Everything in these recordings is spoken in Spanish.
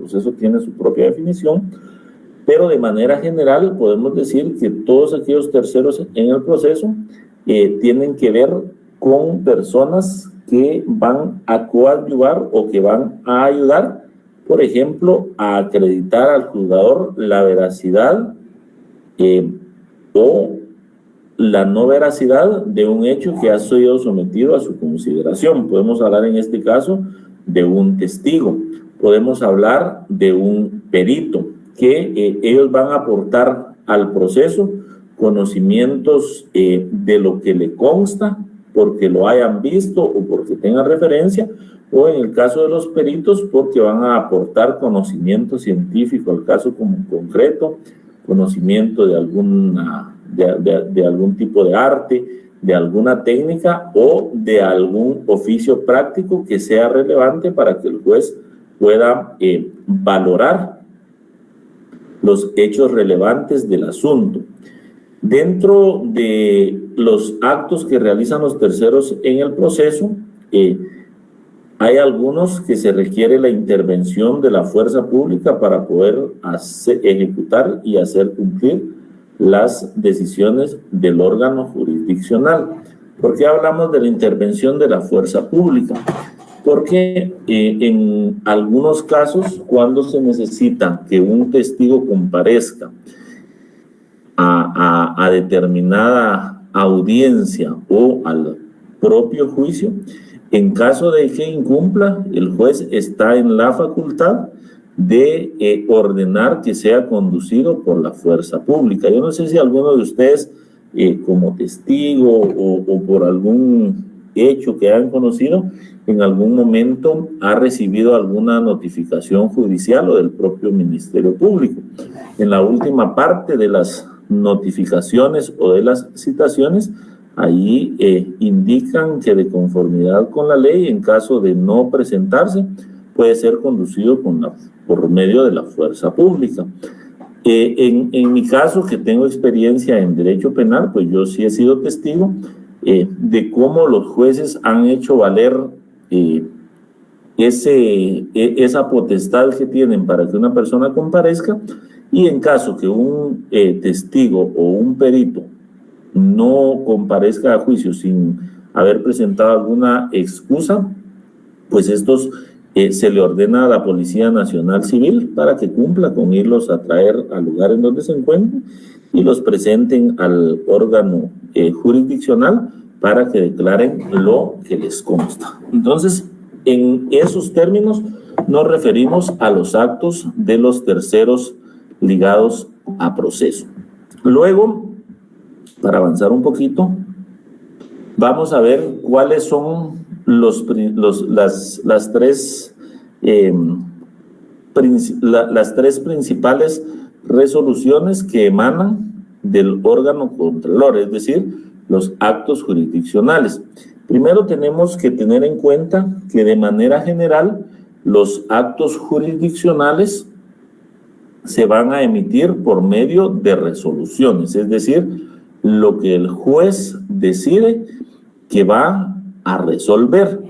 proceso tiene su propia definición, pero de manera general podemos decir que todos aquellos terceros en el proceso tienen que ver con personas que van a coadyuvar o que van a ayudar, por ejemplo, a acreditar al juzgador la veracidad o la no veracidad de un hecho que ha sido sometido a su consideración. Podemos hablar en este caso de un testigo, podemos hablar de un perito, que ellos van a aportar al proceso conocimientos de lo que le consta, porque lo hayan visto o porque tengan referencia, o en el caso de los peritos, porque van a aportar conocimiento científico al caso como concreto, conocimiento de algún tipo de arte, de alguna técnica o de algún oficio práctico que sea relevante para que el juez pueda valorar los hechos relevantes del asunto. Dentro de los actos que realizan los terceros en el proceso, hay algunos que se requiere la intervención de la fuerza pública para poder ejecutar y hacer cumplir las decisiones del órgano jurisdiccional. ¿Por qué hablamos de la intervención de la fuerza pública? Porque en algunos casos, cuando se necesita que un testigo comparezca a determinada audiencia o al propio juicio, en caso de que incumpla, el juez está en la facultad de ordenar que sea conducido por la fuerza pública. Yo no sé si alguno de ustedes, como testigo o por algún hecho que hayan conocido, en algún momento ha recibido alguna notificación judicial o del propio Ministerio Público. En la última parte de las notificaciones o de las citaciones, ahí indican que de conformidad con la ley, en caso de no presentarse, puede ser conducido por medio de la fuerza pública. En mi caso, que tengo experiencia en derecho penal, pues yo sí he sido testigo de cómo los jueces han hecho valer esa potestad que tienen para que una persona comparezca, y en caso que un testigo o un perito no comparezca a juicio sin haber presentado alguna excusa, pues estos se le ordena a la Policía Nacional Civil para que cumpla con irlos a traer al lugar en donde se encuentren y los presenten al órgano jurisdiccional para que declaren lo que les consta. Entonces, en esos términos nos referimos a los actos de los terceros ligados a proceso. Luego, para avanzar un poquito, vamos a ver cuáles son las tres principales resoluciones que emanan del órgano contralor, es decir, los actos jurisdiccionales. Primero tenemos que tener en cuenta que de manera general los actos jurisdiccionales se van a emitir por medio de resoluciones, es decir, lo que el juez decide que va a resolver.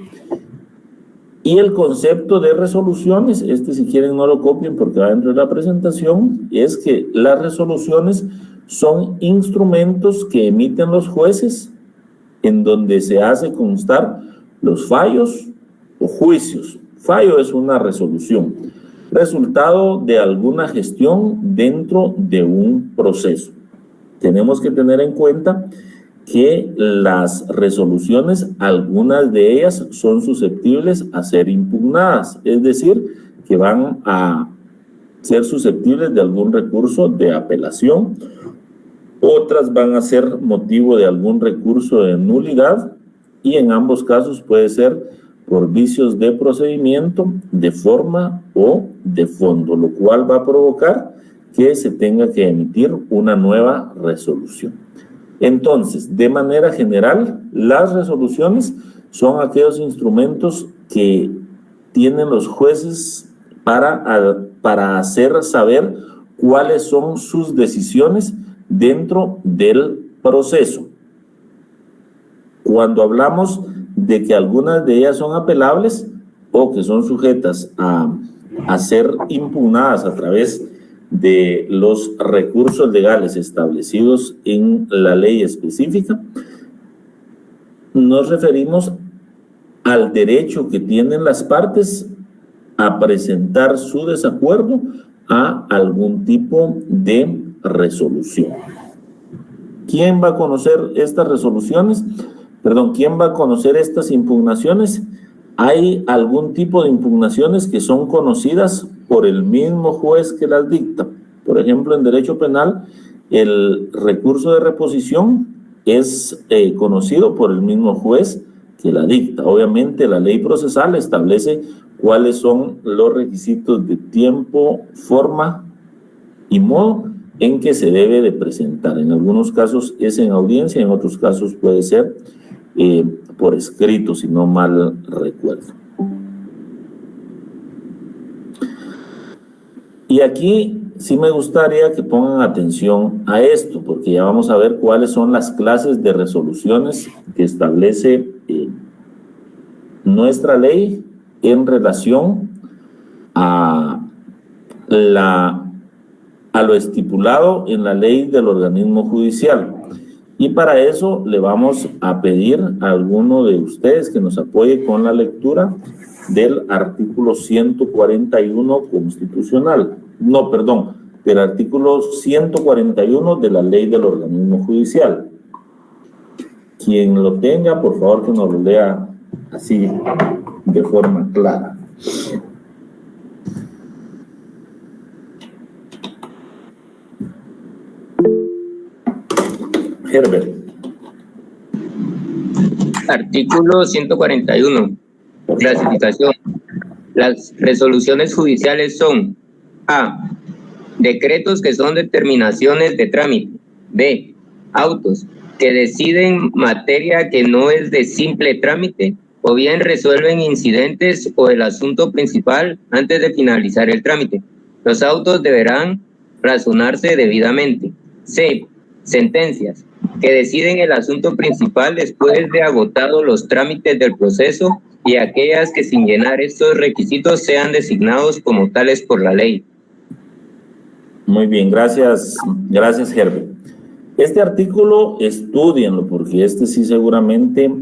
Y el concepto de resoluciones, si quieren no lo copien porque va dentro de la presentación, es que las resoluciones son instrumentos que emiten los jueces en donde se hace constar los fallos o juicios. Fallo es una resolución, resultado de alguna gestión dentro de un proceso. Tenemos que tener en cuenta que las resoluciones, algunas de ellas son susceptibles a ser impugnadas, es decir, que van a ser susceptibles de algún recurso de apelación, otras van a ser motivo de algún recurso de nulidad y en ambos casos puede ser por vicios de procedimiento, de forma o de fondo, lo cual va a provocar que se tenga que emitir una nueva resolución. Entonces, de manera general, las resoluciones son aquellos instrumentos que tienen los jueces para hacer saber cuáles son sus decisiones dentro del proceso. Cuando hablamos de que algunas de ellas son apelables o que son sujetas a a ser impugnadas a través de los recursos legales establecidos en la ley específica, nos referimos al derecho que tienen las partes a presentar su desacuerdo a algún tipo de resolución. ¿Quién va a conocer estas resoluciones? Perdón, ¿quién va a conocer estas impugnaciones? Hay algún tipo de impugnaciones que son conocidas por el mismo juez que las dicta. Por ejemplo, en derecho penal, el recurso de reposición es conocido por el mismo juez que la dicta. Obviamente, la ley procesal establece cuáles son los requisitos de tiempo, forma y modo en que se debe de presentar. En algunos casos es en audiencia, en otros casos puede ser por escrito, si no mal recuerdo. Y aquí sí me gustaría que pongan atención a esto, porque ya vamos a ver cuáles son las clases de resoluciones que establece nuestra ley en relación a lo estipulado en la ley del organismo judicial. Y para eso le vamos a pedir a alguno de ustedes que nos apoye con la lectura del artículo 141 constitucional. No, perdón, del artículo 141 de la ley del organismo judicial. Quien lo tenga, por favor que nos lo lea así de forma clara. Herbert. Artículo 141. Clasificación. Las resoluciones judiciales son: A. Decretos que son determinaciones de trámite. B. Autos que deciden materia que no es de simple trámite o bien resuelven incidentes o el asunto principal antes de finalizar el trámite. Los autos deberán razonarse debidamente. C. Sentencias que deciden el asunto principal después de agotados los trámites del proceso y aquellas que sin llenar estos requisitos sean designados como tales por la ley. Muy bien, gracias Herbert. Este artículo estúdienlo porque este sí seguramente,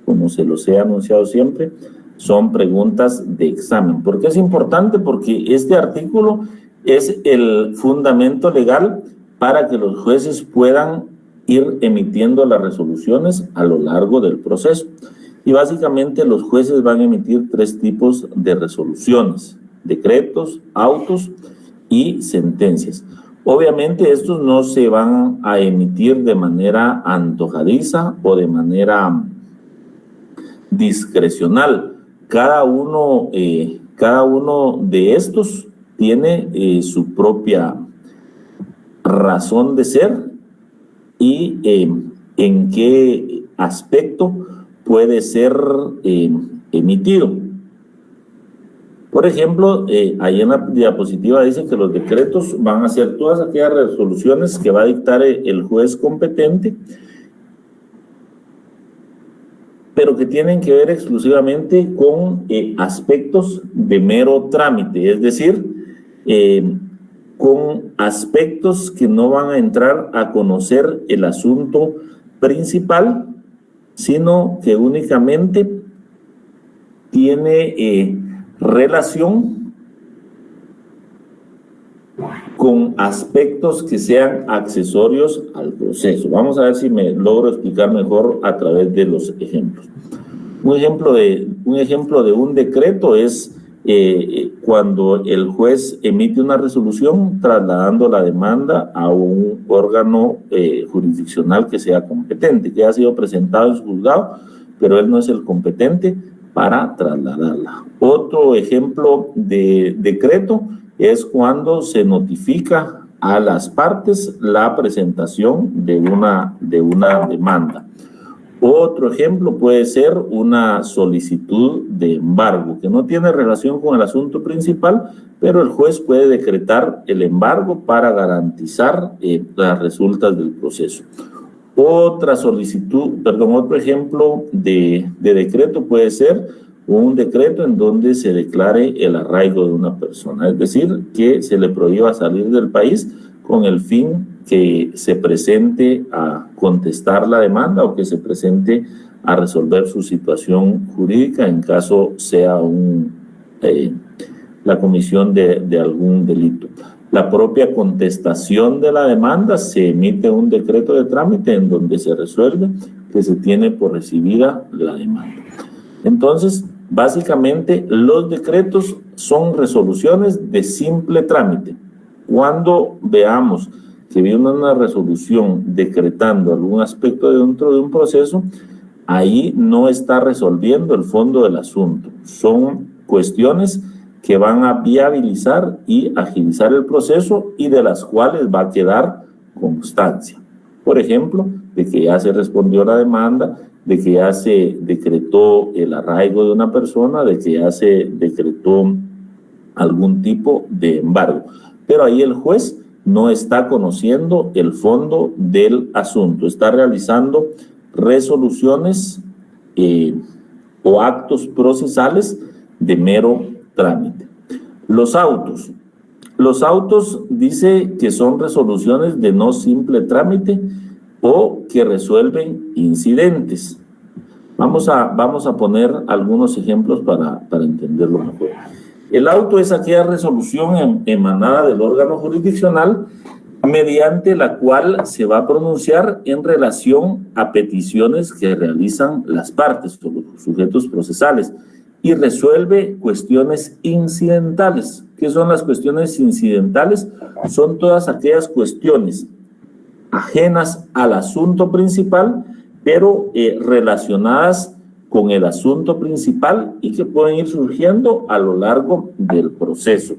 como se los he anunciado siempre, son preguntas de examen. ¿Por qué es importante? Porque este artículo es el fundamento legal para que los jueces puedan ir emitiendo las resoluciones a lo largo del proceso. Y básicamente los jueces van a emitir tres tipos de resoluciones: decretos, autos y sentencias. Obviamente estos no se van a emitir de manera antojadiza o de manera discrecional. Cada uno de estos tiene su propia razón de ser y en qué aspecto puede ser emitido. Por ejemplo, ahí en la diapositiva dice que los decretos van a ser todas aquellas resoluciones que va a dictar el juez competente, pero que tienen que ver exclusivamente con aspectos de mero trámite, es decir, con aspectos que no van a entrar a conocer el asunto principal, sino que únicamente tiene relación con aspectos que sean accesorios al proceso. Vamos a ver si me logro explicar mejor a través de los ejemplos. Un ejemplo de un decreto es cuando el juez emite una resolución trasladando la demanda a un órgano jurisdiccional que sea competente, que ha sido presentado en su juzgado, pero él no es el competente para trasladarla. Otro ejemplo de decreto es cuando se notifica a las partes la presentación de una demanda. Otro ejemplo puede ser una solicitud de embargo, que no tiene relación con el asunto principal, pero el juez puede decretar el embargo para garantizar las resultas del proceso. Otro ejemplo de decreto puede ser un decreto en donde se declare el arraigo de una persona, es decir, que se le prohíba salir del país con el fin que se presente a contestar la demanda o que se presente a resolver su situación jurídica en caso sea la comisión de algún delito. La propia contestación de la demanda, se emite un decreto de trámite en donde se resuelve que se tiene por recibida la demanda. Entonces, básicamente, los decretos son resoluciones de simple trámite. Cuando veamos que viene una resolución decretando algún aspecto dentro de un proceso, ahí no está resolviendo el fondo del asunto. Son cuestiones que van a viabilizar y agilizar el proceso y de las cuales va a quedar constancia. Por ejemplo, de que ya se respondió la demanda, de que ya se decretó el arraigo de una persona, de que ya se decretó algún tipo de embargo. Pero ahí el juez no está conociendo el fondo del asunto, está realizando resoluciones o actos procesales de mero trámite. Los autos. Los autos dice que son resoluciones de no simple trámite o que resuelven incidentes. Vamos a poner algunos ejemplos para entenderlo mejor. El auto es aquella resolución emanada del órgano jurisdiccional mediante la cual se va a pronunciar en relación a peticiones que realizan las partes o los sujetos procesales y resuelve cuestiones incidentales. ¿Qué son las cuestiones incidentales? Son todas aquellas cuestiones ajenas al asunto principal, pero relacionadas con el asunto principal y que pueden ir surgiendo a lo largo del proceso.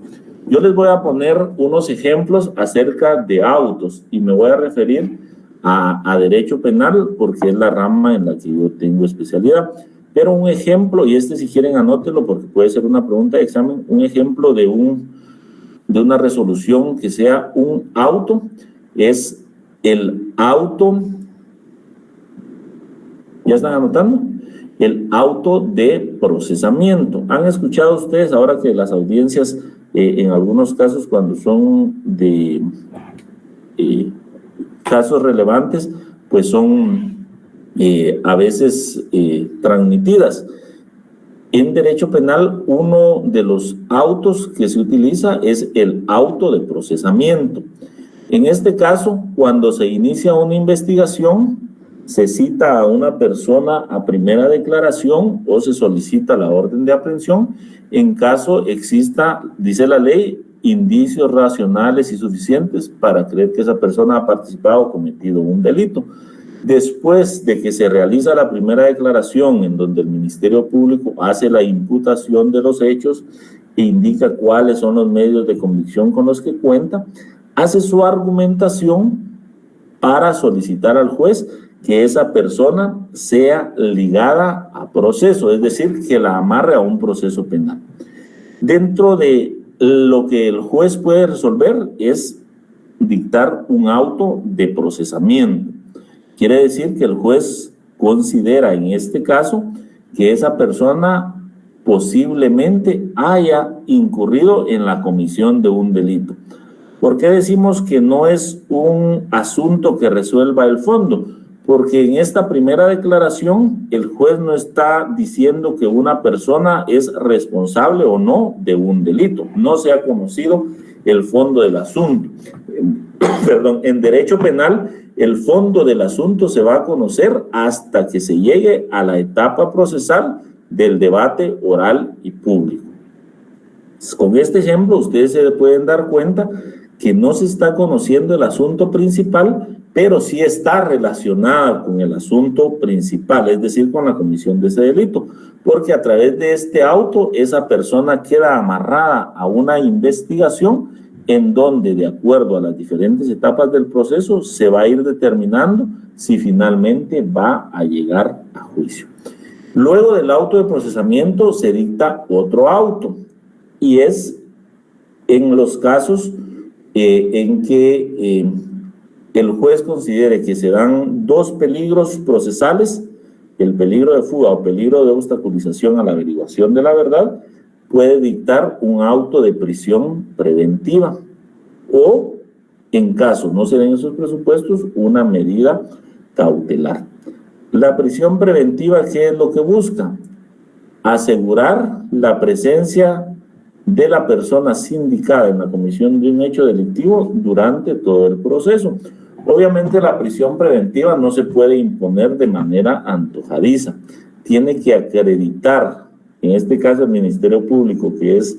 Yo les voy a poner unos ejemplos acerca de autos y me voy a referir a derecho penal porque es la rama en la que yo tengo especialidad. Pero un ejemplo, y si quieren anótenlo porque puede ser una pregunta de examen, un ejemplo de una resolución que sea un auto, es el auto, ¿ya están anotando? El auto de procesamiento. ¿Han escuchado ustedes ahora que las audiencias, en algunos casos cuando son de casos relevantes, pues son a veces transmitidas? En derecho penal, uno de los autos que se utiliza es el auto de procesamiento. En este caso, cuando se inicia una investigación, se cita a una persona a primera declaración o se solicita la orden de aprehensión en caso exista, dice la ley, indicios racionales y suficientes para creer que esa persona ha participado o cometido un delito. Después de que se realiza la primera declaración en donde el Ministerio Público hace la imputación de los hechos e indica cuáles son los medios de convicción con los que cuenta, hace su argumentación para solicitar al juez que esa persona sea ligada a proceso, es decir, que la amarre a un proceso penal. Dentro de lo que el juez puede resolver es dictar un auto de procesamiento. Quiere decir que el juez considera en este caso que esa persona posiblemente haya incurrido en la comisión de un delito. ¿Por qué decimos que no es un asunto que resuelva el fondo? Porque en esta primera declaración el juez no está diciendo que una persona es responsable o no de un delito. No se ha conocido el fondo del asunto. Perdón, en derecho penal el fondo del asunto se va a conocer hasta que se llegue a la etapa procesal del debate oral y público. Con este ejemplo ustedes se pueden dar cuenta que no se está conociendo el asunto principal, pero sí está relacionada con el asunto principal, es decir, con la comisión de ese delito, porque a través de este auto esa persona queda amarrada a una investigación en donde, de acuerdo a las diferentes etapas del proceso, se va a ir determinando si finalmente va a llegar a juicio. Luego del auto de procesamiento se dicta otro auto, y es en los casos en que el juez considere que se dan dos peligros procesales el peligro de fuga o peligro de obstaculización a la averiguación de la verdad, puede dictar un auto de prisión preventiva o, en caso no se den esos presupuestos, una medida cautelar. La prisión preventiva, ¿qué es lo que busca? Asegurar la presencia de la persona sindicada en la comisión de un hecho delictivo durante todo el proceso. Obviamente la prisión preventiva no se puede imponer de manera antojadiza. Tiene que acreditar, en este caso el Ministerio Público, que es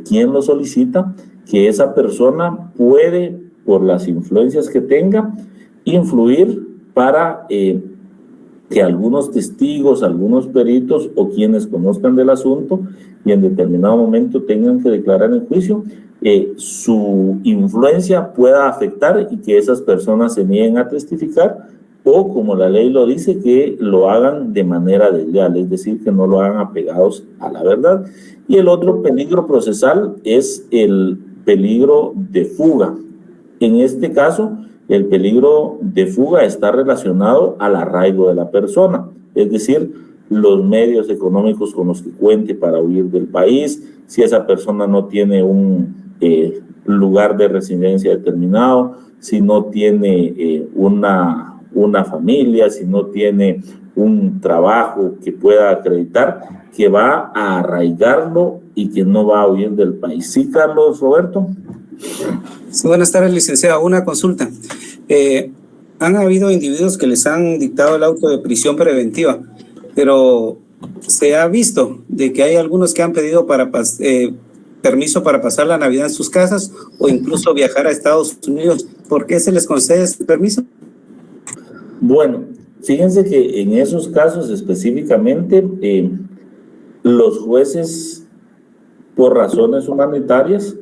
quien lo solicita, que esa persona puede, por las influencias que tenga, influir para que algunos testigos, algunos peritos o quienes conozcan del asunto y en determinado momento tengan que declarar en juicio, su influencia pueda afectar y que esas personas se nieguen a testificar, o como la ley lo dice, que lo hagan de manera desleal, es decir, que no lo hagan apegados a la verdad. Y el otro peligro procesal es el peligro de fuga. En este caso, el peligro de fuga está relacionado al arraigo de la persona, es decir, los medios económicos con los que cuente para huir del país, si esa persona no tiene un lugar de residencia determinado, si no tiene una familia, si no tiene un trabajo que pueda acreditar, que va a arraigarlo y que no va a huir del país. ¿Sí, Carlos Roberto? Sí, buenas tardes, licenciada. Una consulta. Han habido individuos que les han dictado el auto de prisión preventiva, pero se ha visto de que hay algunos que han pedido permiso para pasar la Navidad en sus casas o incluso viajar a Estados Unidos. ¿Por qué se les concede este permiso? Bueno, fíjense que en esos casos específicamente los jueces, por razones humanitarias,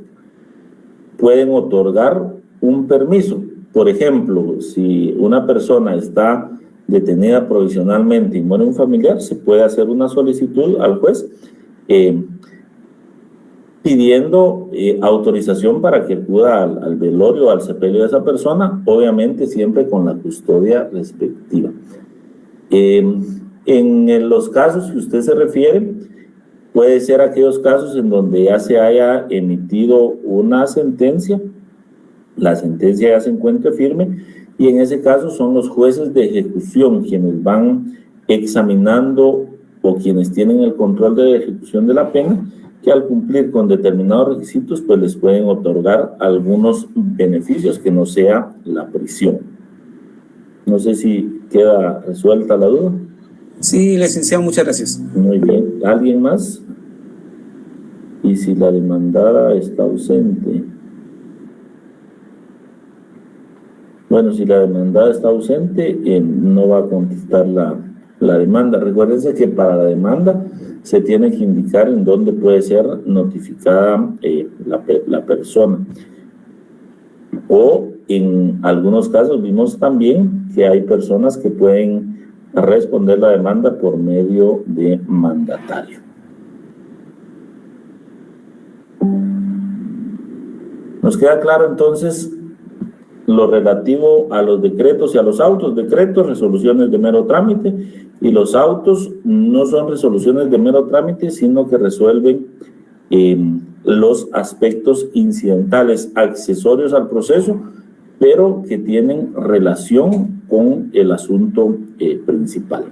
pueden otorgar un permiso. Por ejemplo, si una persona está detenida provisionalmente y muere un familiar, se puede hacer una solicitud al juez pidiendo autorización para que acuda al velorio o al sepelio de esa persona, obviamente siempre con la custodia respectiva. En los casos que usted se refiere, puede ser aquellos casos en donde ya se haya emitido una sentencia, la sentencia ya se encuentra firme, y en ese caso son los jueces de ejecución quienes van examinando o quienes tienen el control de la ejecución de la pena, que al cumplir con determinados requisitos pues les pueden otorgar algunos beneficios que no sea la prisión. No sé si queda resuelta la duda. Sí, licenciado, muchas gracias. Muy bien. ¿Alguien más? Y si la demandada está ausente. Bueno, si la demandada está ausente, no va a contestar la demanda. Recuérdense que para la demanda se tiene que indicar en dónde puede ser notificada la persona. O en algunos casos vimos también que hay personas que pueden responder la demanda por medio de mandatario. Nos queda claro entonces lo relativo a los decretos y a los autos. Decretos, resoluciones de mero trámite, y los autos no son resoluciones de mero trámite, sino que resuelven los aspectos incidentales, accesorios al proceso, pero que tienen relación con el asunto principal.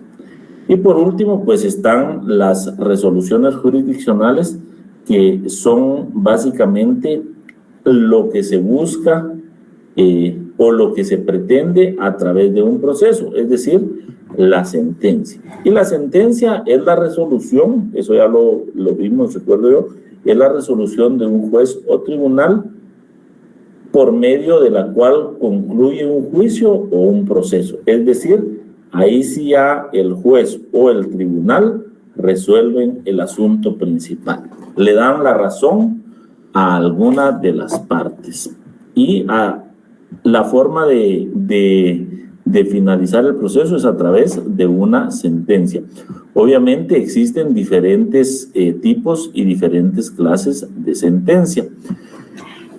Y por último, pues están las resoluciones jurisdiccionales, que son básicamente lo que se busca o lo que se pretende a través de un proceso, es decir, la sentencia. Y la sentencia es la resolución, eso ya lo vimos, recuerdo yo, es la resolución de un juez o tribunal por medio de la cual concluye un juicio o un proceso. Es decir, ahí sí ya el juez o el tribunal resuelven el asunto principal. Le dan la razón a alguna de las partes. Y la forma de finalizar el proceso es a través de una sentencia. Obviamente existen diferentes tipos y diferentes clases de sentencia.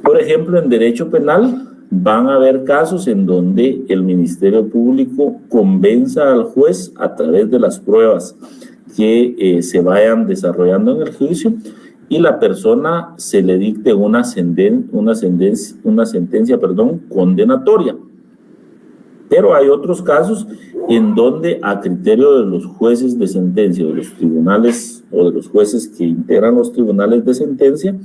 Por ejemplo, en derecho penal van a haber casos en donde el Ministerio Público convenza al juez a través de las pruebas que se vayan desarrollando en el juicio y la persona se le dicte una sentencia condenatoria. Pero hay otros casos en donde a criterio de los jueces de sentencia, de los tribunales o de los jueces que integran los tribunales de sentencia,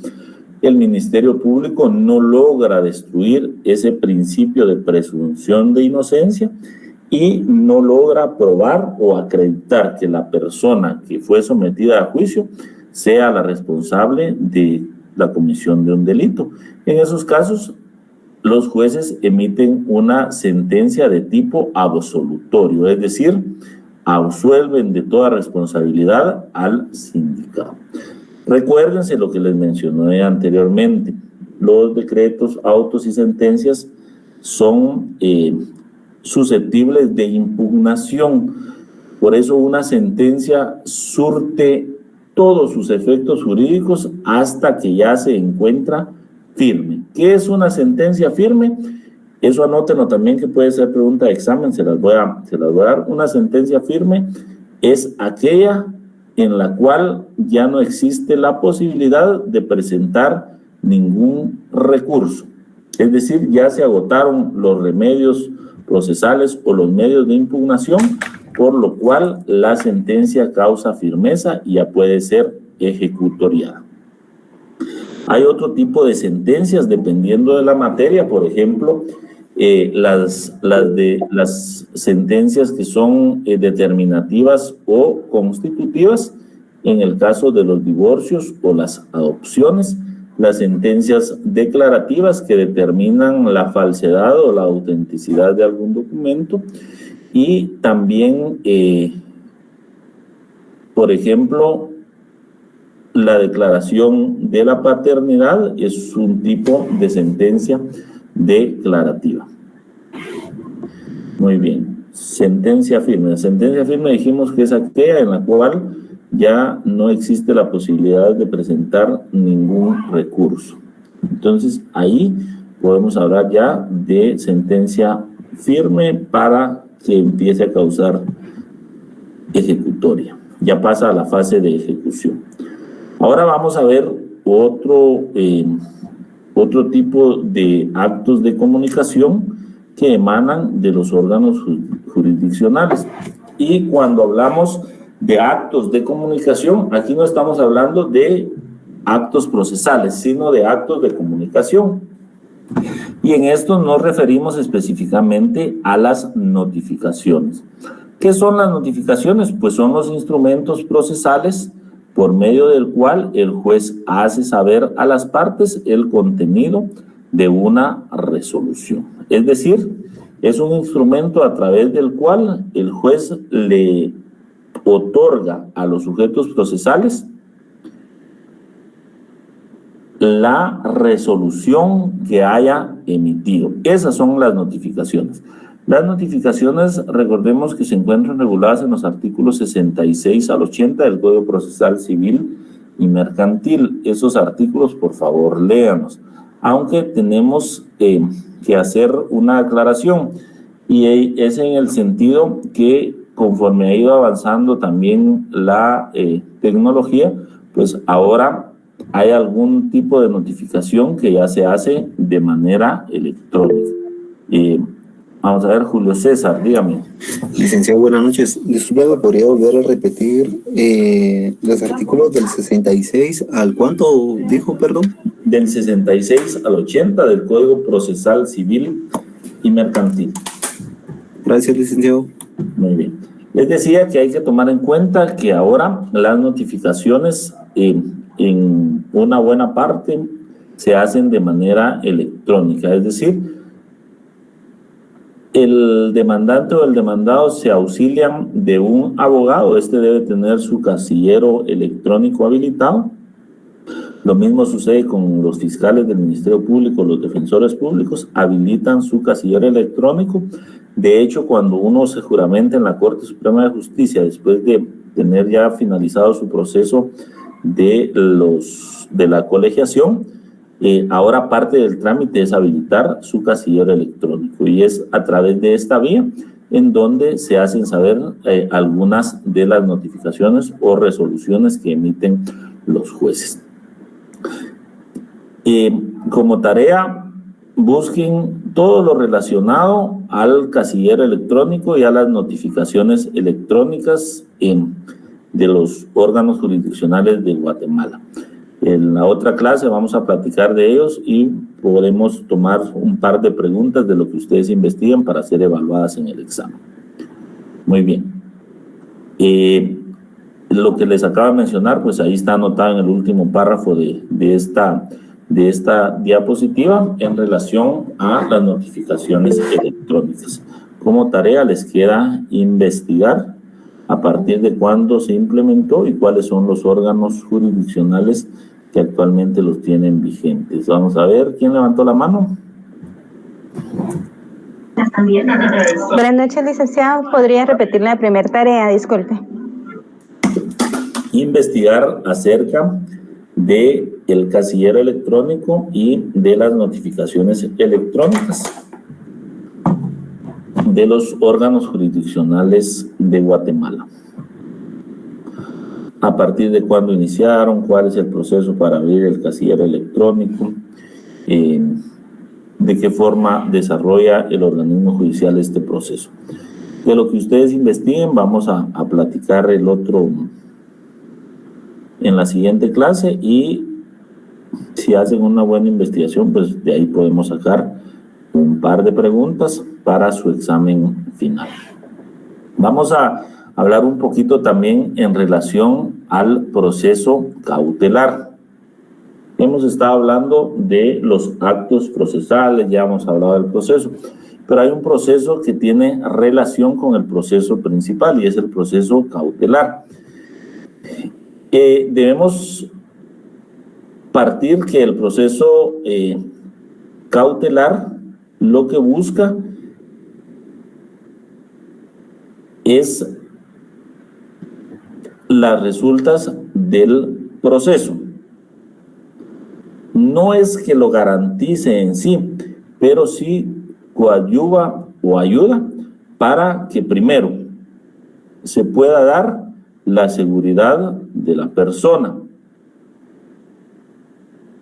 el Ministerio Público no logra destruir ese principio de presunción de inocencia y no logra probar o acreditar que la persona que fue sometida a juicio sea la responsable de la comisión de un delito. En esos casos, los jueces emiten una sentencia de tipo absolutorio, es decir, absuelven de toda responsabilidad al sindicado. Recuérdense lo que les mencioné anteriormente, los decretos, autos y sentencias son susceptibles de impugnación, por eso una sentencia surte todos sus efectos jurídicos hasta que ya se encuentra firme. ¿Qué es una sentencia firme? Eso anótenlo también, que puede ser pregunta de examen, se las voy a dar. Una sentencia firme es aquella en la cual ya no existe la posibilidad de presentar ningún recurso. Es decir, ya se agotaron los remedios procesales o los medios de impugnación, por lo cual la sentencia causa firmeza y ya puede ser ejecutoriada. Hay otro tipo de sentencias dependiendo de la materia, por ejemplo, las sentencias que son determinativas o constitutivas en el caso de los divorcios o las adopciones, las sentencias declarativas que determinan la falsedad o la autenticidad de algún documento y también, por ejemplo, la declaración de la paternidad es un tipo de sentencia declarativa. Muy bien. Sentencia firme. La sentencia firme dijimos que es aquella en la cual ya no existe la posibilidad de presentar ningún recurso. Entonces, ahí podemos hablar ya de sentencia firme para que empiece a causar ejecutoria. Ya pasa a la fase de ejecución. Ahora vamos a ver otro tipo de actos de comunicación que emanan de los órganos jurisdiccionales. Y cuando hablamos de actos de comunicación, aquí no estamos hablando de actos procesales, sino de actos de comunicación. Y en esto nos referimos específicamente a las notificaciones. ¿Qué son las notificaciones? Pues son los instrumentos procesales por medio del cual el juez hace saber a las partes el contenido de una resolución. Es decir, es un instrumento a través del cual el juez le otorga a los sujetos procesales la resolución que haya emitido. Esas son las notificaciones. Las notificaciones, recordemos que se encuentran reguladas en los artículos 66 al 80 del Código Procesal Civil y Mercantil. Esos artículos, por favor, léanos. Aunque tenemos que hacer una aclaración, y es en el sentido que conforme ha ido avanzando también la tecnología, pues ahora hay algún tipo de notificación que ya se hace de manera electrónica. Vamos a ver, Julio César, dígame. Licenciado, buenas noches. Disculpe, ¿podría volver a repetir los artículos del 66 al cuánto dijo, perdón? Del 66 al 80 del Código Procesal Civil y Mercantil. Gracias, licenciado. Muy bien. Les decía que hay que tomar en cuenta que ahora las notificaciones en una buena parte se hacen de manera electrónica, es decir, el demandante o el demandado se auxilian de un abogado. Este debe tener su casillero electrónico habilitado. Lo mismo sucede con los fiscales del Ministerio Público, los defensores públicos habilitan su casillero electrónico. De hecho, cuando uno se juramenta en la Corte Suprema de Justicia, después de tener ya finalizado su proceso de la colegiación, ahora parte del trámite es habilitar su casillero electrónico y es a través de esta vía en donde se hacen saber algunas de las notificaciones o resoluciones que emiten los jueces. Como tarea, busquen todo lo relacionado al casillero electrónico y a las notificaciones electrónicas de los órganos jurisdiccionales de Guatemala. En la otra clase vamos a platicar de ellos y podremos tomar un par de preguntas de lo que ustedes investiguen para ser evaluadas en el examen. Muy bien. Lo que les acabo de mencionar, pues ahí está anotado en el último párrafo de esta diapositiva en relación a las notificaciones electrónicas. Como tarea les queda investigar a partir de cuándo se implementó y cuáles son los órganos jurisdiccionales que actualmente los tienen vigentes. Vamos a ver, ¿quién levantó la mano? Buenas noches, licenciado. ¿Podría repetir la primera tarea? Disculpe. Investigar acerca de el casillero electrónico y de las notificaciones electrónicas de los órganos jurisdiccionales de Guatemala. A partir de cuándo iniciaron, cuál es el proceso para abrir el casillero electrónico, de qué forma desarrolla el organismo judicial este proceso. De lo que ustedes investiguen vamos a platicar el otro en la siguiente clase y si hacen una buena investigación, pues de ahí podemos sacar un par de preguntas para su examen final. Vamos a hablar un poquito también en relación al proceso cautelar. Hemos estado hablando de los actos procesales, ya hemos hablado del proceso, pero hay un proceso que tiene relación con el proceso principal y es el proceso cautelar. Debemos partir que el proceso cautelar lo que busca es las resultas del proceso. No es que lo garantice en sí, pero sí coadyuva o ayuda para que primero se pueda dar la seguridad de la persona.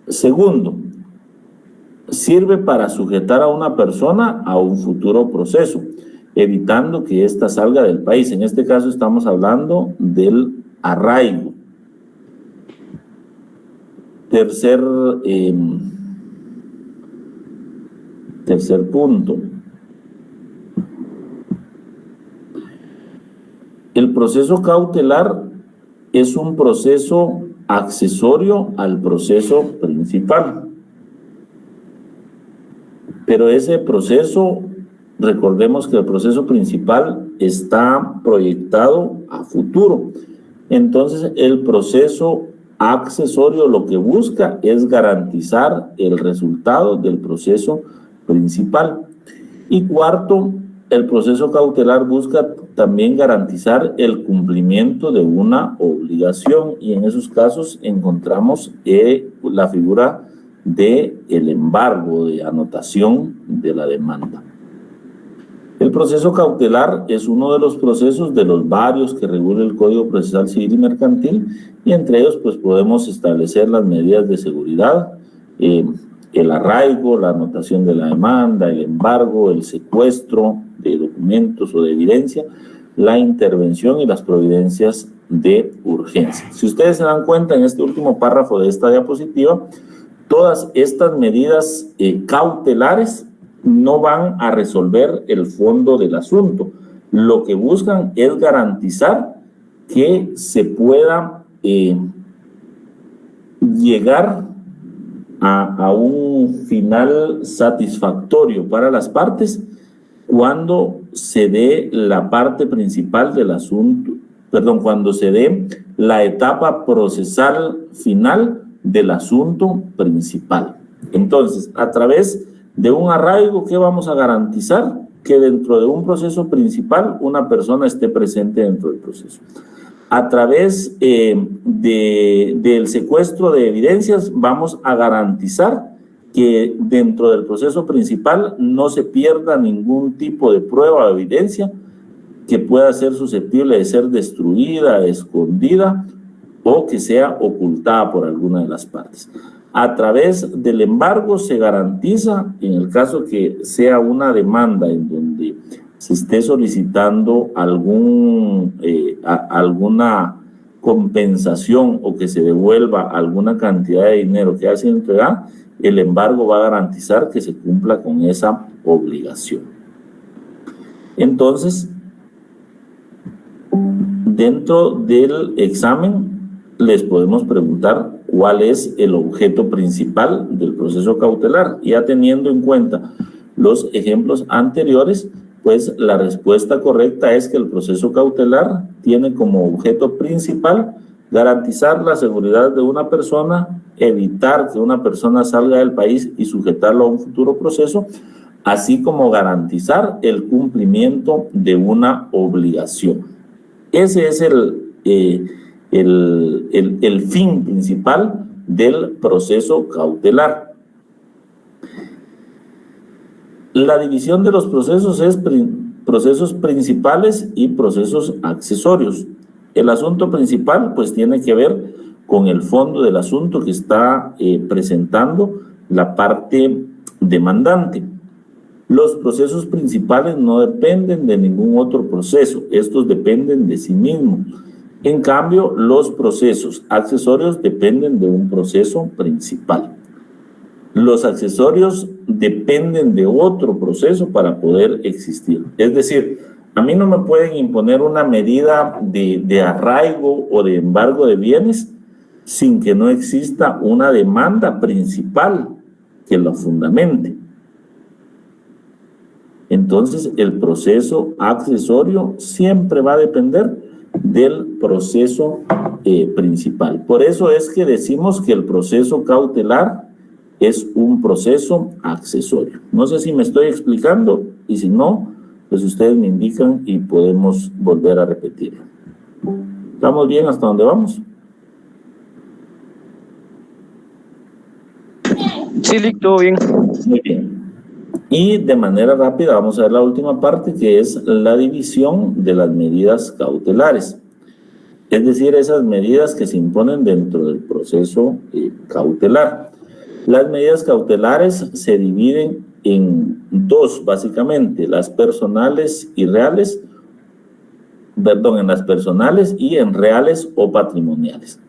Segundo, sirve para sujetar a una persona a un futuro proceso, evitando que ésta salga del país. En este caso estamos hablando del arraigo. Tercer punto. El proceso cautelar es un proceso accesorio al proceso principal. Pero ese proceso, recordemos que el proceso principal está proyectado a futuro. Entonces, el proceso accesorio lo que busca es garantizar el resultado del proceso principal. Y cuarto, el proceso cautelar busca también garantizar el cumplimiento de una obligación y en esos casos encontramos la figura del embargo de anotación de la demanda. El proceso cautelar es uno de los procesos de los varios que regula el Código Procesal Civil y Mercantil y entre ellos pues podemos establecer las medidas de seguridad, el arraigo, la anotación de la demanda, el embargo, el secuestro de documentos o de evidencia, la intervención y las providencias de urgencia. Si ustedes se dan cuenta en este último párrafo de esta diapositiva, todas estas medidas cautelares no van a resolver el fondo del asunto. Lo que buscan es garantizar que se pueda llegar a un final satisfactorio para las partes cuando se dé la parte principal del asunto, cuando se dé la etapa procesal final del asunto principal. Entonces, a través de un arraigo, ¿qué vamos a garantizar? Que dentro de un proceso principal una persona esté presente dentro del proceso. A través del secuestro de evidencias vamos a garantizar que dentro del proceso principal no se pierda ningún tipo de prueba o evidencia que pueda ser susceptible de ser destruida, escondida o que sea ocultada por alguna de las partes. A través del embargo se garantiza, en el caso que sea una demanda en donde se esté solicitando alguna compensación o que se devuelva alguna cantidad de dinero que ha sido entregada, el embargo va a garantizar que se cumpla con esa obligación. Entonces, dentro del examen les podemos preguntar cuál es el objeto principal del proceso cautelar. Ya teniendo en cuenta los ejemplos anteriores, pues la respuesta correcta es que el proceso cautelar tiene como objeto principal garantizar la seguridad de una persona, evitar que una persona salga del país y sujetarlo a un futuro proceso, así como garantizar el cumplimiento de una obligación. Ese es el fin principal del proceso cautelar. La división de los procesos es procesos principales y procesos accesorios. El asunto principal pues tiene que ver con el fondo del asunto que está presentando la parte demandante. Los procesos principales no dependen de ningún otro proceso, estos dependen de sí mismos. En cambio, los procesos accesorios dependen de un proceso principal. Los accesorios dependen de otro proceso para poder existir. Es decir, a mí no me pueden imponer una medida de arraigo o de embargo de bienes sin que no exista una demanda principal que lo fundamente. Entonces, el proceso accesorio siempre va a depender del proceso principal. Por eso es que decimos que el proceso cautelar es un proceso accesorio. No sé si me estoy explicando, y si no, pues ustedes me indican y podemos volver a repetirlo. ¿Estamos bien hasta dónde vamos? Sí, Lick, todo bien. Muy bien. Y de manera rápida vamos a ver la última parte, que es la división de las medidas cautelares. Es decir, esas medidas que se imponen dentro del proceso cautelar. Las medidas cautelares se dividen en dos, básicamente, las personales y reales, en las personales y en reales o patrimoniales.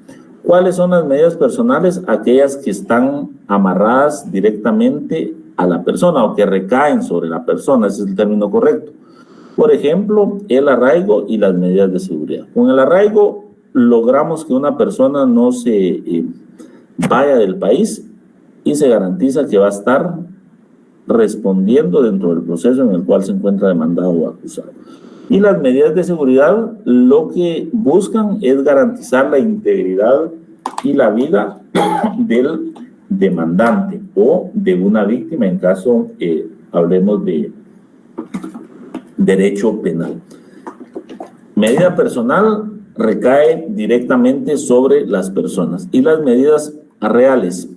¿Cuáles son las medidas personales? Aquellas que están amarradas directamente a la persona o que recaen sobre la persona, ese es el término correcto. Por ejemplo, el arraigo y las medidas de seguridad. Con el arraigo logramos que una persona no se vaya del país y se garantiza que va a estar respondiendo dentro del proceso en el cual se encuentra demandado o acusado. Y las medidas de seguridad lo que buscan es garantizar la integridad y la vida del demandante o de una víctima en caso hablemos de derecho penal. Medida personal recae directamente sobre las personas y las medidas reales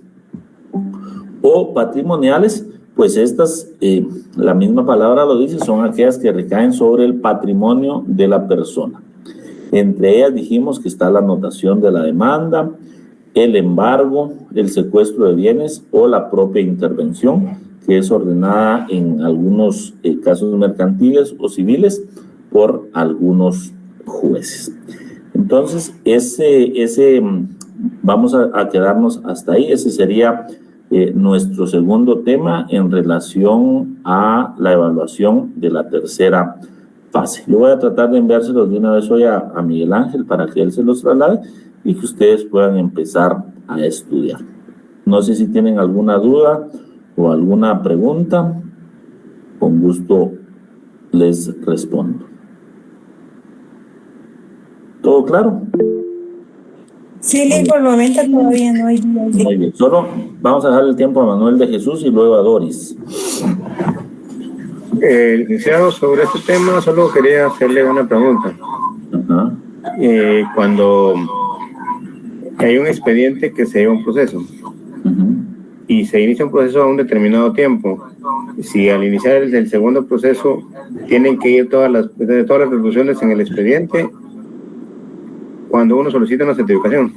o patrimoniales, pues estas, la misma palabra lo dice, son aquellas que recaen sobre el patrimonio de la persona. Entre ellas dijimos que está la anotación de la demanda, el embargo, el secuestro de bienes o la propia intervención, que es ordenada en algunos casos mercantiles o civiles por algunos jueces. Entonces, vamos a quedarnos hasta ahí. Ese sería nuestro segundo tema en relación a la evaluación de la tercera fase. Yo voy a tratar de enviárselos de una vez hoy a Miguel Ángel para que él se los traslade y que ustedes puedan empezar a estudiar. No sé si tienen alguna duda o alguna pregunta, con gusto les respondo. ¿Todo claro? Sí, por el momento todavía no hay dudas. Muy bien, solo vamos a dejar el tiempo a Manuel de Jesús y luego a Doris. Licenciado, sobre este tema solo quería hacerle una pregunta. Ajá. Cuando hay un expediente que se lleva un proceso y se inicia un proceso a un determinado tiempo, si al iniciar el segundo proceso tienen que ir todas las resoluciones en el expediente cuando uno solicita una certificación.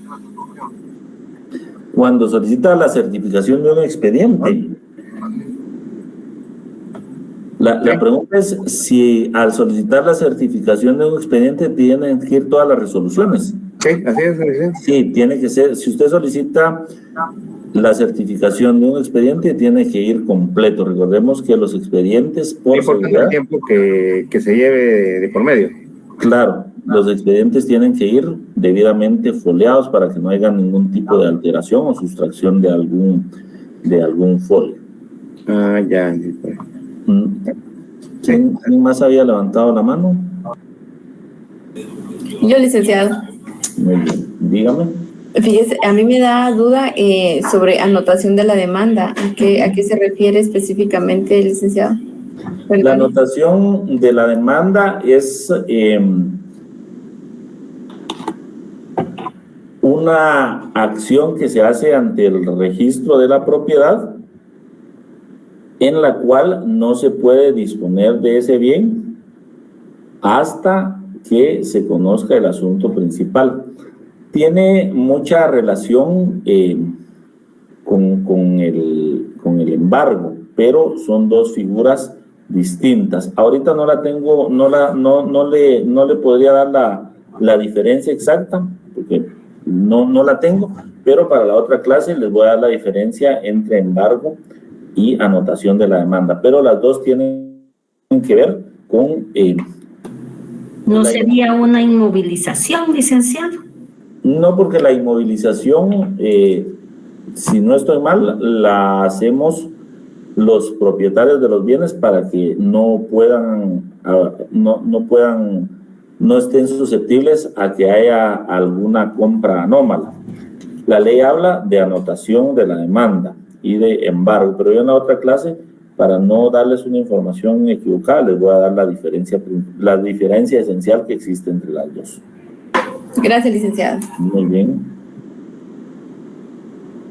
Cuando solicita la certificación de un expediente, la pregunta es si al solicitar la certificación de un expediente tienen que ir todas las resoluciones. Sí, así es. Sí, tiene que ser. Si usted solicita la certificación de un expediente, tiene que ir completo. Recordemos que los expedientes, por el tiempo que se lleve de por medio. Claro, los expedientes tienen que ir debidamente foliados para que no haya ningún tipo de alteración o sustracción de algún folio. Ah, ya. ¿Quién más había levantado la mano? Yo, licenciado. Muy bien, dígame. Fíjese, a mí me da duda sobre anotación de la demanda. ¿A qué se refiere específicamente, licenciado? Perdón. La anotación de la demanda es una acción que se hace ante el registro de la propiedad en la cual no se puede disponer de ese bien hasta que se conozca el asunto principal. Tiene mucha relación con el embargo, pero son dos figuras distintas. Ahorita no la tengo, no le podría dar la diferencia exacta, porque no la tengo, pero para la otra clase les voy a dar la diferencia entre embargo y anotación de la demanda, pero las dos tienen que ver con... ¿No sería una inmovilización, licenciado? No, porque la inmovilización, si no estoy mal, la hacemos los propietarios de los bienes para que no estén susceptibles a que haya alguna compra anómala. La ley habla de anotación de la demanda y de embargo, pero yo en la otra clase, para no darles una información equivocada, les voy a dar la diferencia esencial que existe entre las dos. Gracias, licenciado. Muy bien.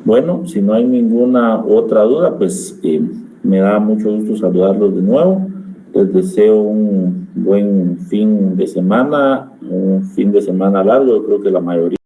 Bueno, si no hay ninguna otra duda, pues me da mucho gusto saludarlos de nuevo. Les deseo un buen fin de semana, un fin de semana largo. Yo creo que la mayoría